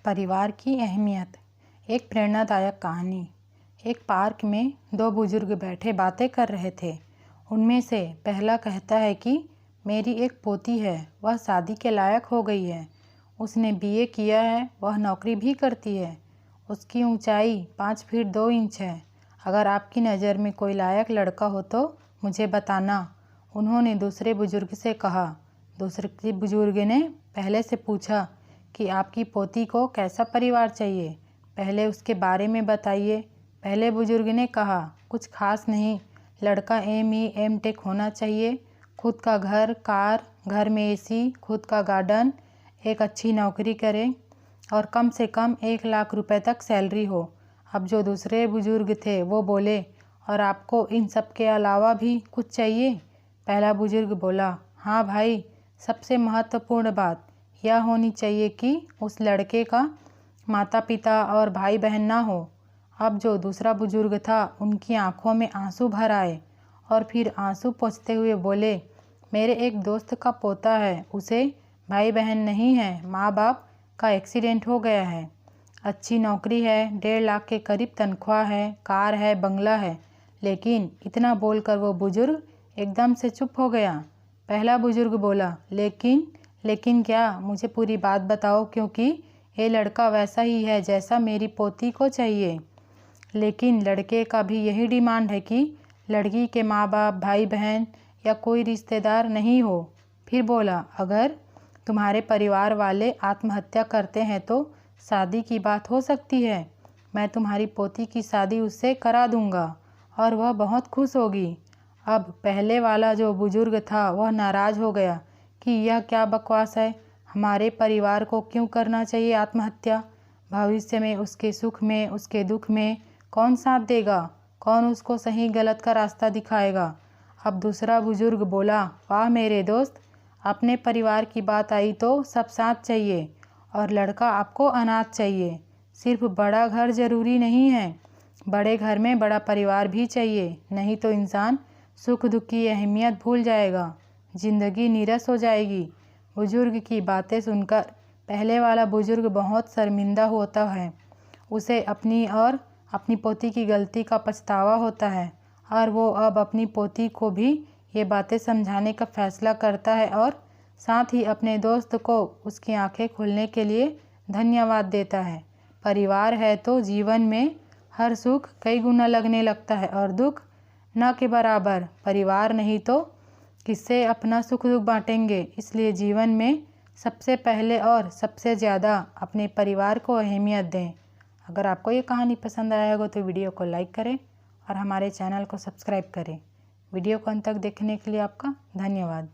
परिवार की अहमियत। एक प्रेरणादायक कहानी। एक पार्क में दो बुजुर्ग बैठे बातें कर रहे थे। उनमें से पहला कहता है कि मेरी एक पोती है, वह शादी के लायक हो गई है। उसने बीए किया है, वह नौकरी भी करती है। उसकी ऊंचाई 5 फीट 2 इंच है। अगर आपकी नज़र में कोई लायक लड़का हो तो मुझे बताना, उन्होंने दूसरे बुजुर्ग से कहा। दूसरे बुजुर्ग ने पहले से पूछा कि आपकी पोती को कैसा परिवार चाहिए, पहले उसके बारे में बताइए। पहले बुजुर्ग ने कहा, कुछ खास नहीं, लड़का ME M.Tech होना चाहिए, खुद का घर, कार, घर में AC, खुद का गार्डन, एक अच्छी नौकरी करे और कम से कम 1 लाख रुपए तक सैलरी हो। अब जो दूसरे बुजुर्ग थे वो बोले, और आपको इन सब के अलावा भी कुछ चाहिए? पहला बुजुर्ग बोला, हाँ भाई, सबसे महत्वपूर्ण बात यह होनी चाहिए कि उस लड़के का माता पिता और भाई बहन ना हो। अब जो दूसरा बुजुर्ग था, उनकी आंखों में आंसू भर आए और फिर आंसू पोंछते हुए बोले, मेरे एक दोस्त का पोता है, उसे भाई बहन नहीं है, माँ बाप का एक्सीडेंट हो गया है, अच्छी नौकरी है, 1.5 लाख के करीब तनख्वाह है, कार है, बंगला है। लेकिन इतना बोलकर वो बुजुर्ग एकदम से चुप हो गया। पहला बुजुर्ग बोला, लेकिन क्या, मुझे पूरी बात बताओ, क्योंकि ये लड़का वैसा ही है जैसा मेरी पोती को चाहिए। लेकिन लड़के का भी यही डिमांड है कि लड़की के माँ बाप, भाई बहन या कोई रिश्तेदार नहीं हो। फिर बोला, अगर तुम्हारे परिवार वाले आत्महत्या करते हैं तो शादी की बात हो सकती है। मैं तुम्हारी पोती की शादी उससे करा दूंगा और वह बहुत खुश होगी। अब पहले वाला जो बुजुर्ग था वह नाराज़ हो गया कि यह क्या बकवास है, हमारे परिवार को क्यों करना चाहिए आत्महत्या? भविष्य में उसके सुख में, उसके दुख में कौन साथ देगा? कौन उसको सही गलत का रास्ता दिखाएगा? अब दूसरा बुजुर्ग बोला, वाह मेरे दोस्त, अपने परिवार की बात आई तो सब साथ चाहिए और लड़का आपको अनाथ चाहिए। सिर्फ बड़ा घर ज़रूरी नहीं है, बड़े घर में बड़ा परिवार भी चाहिए, नहीं तो इंसान सुख दुख की अहमियत भूल जाएगा, जिंदगी नीरस हो जाएगी। बुजुर्ग की बातें सुनकर पहले वाला बुजुर्ग बहुत शर्मिंदा होता है। उसे अपनी और अपनी पोती की गलती का पछतावा होता है और वो अब अपनी पोती को भी ये बातें समझाने का फैसला करता है और साथ ही अपने दोस्त को उसकी आंखें खोलने के लिए धन्यवाद देता है। परिवार है तो जीवन में हर सुख कई गुना लगने लगता है और दुख न के बराबर। परिवार नहीं तो किससे अपना सुख दुख बांटेंगे? इसलिए जीवन में सबसे पहले और सबसे ज़्यादा अपने परिवार को अहमियत दें। अगर आपको ये कहानी पसंद आया हो तो वीडियो को लाइक करें और हमारे चैनल को सब्सक्राइब करें। वीडियो को अंत तक देखने के लिए आपका धन्यवाद।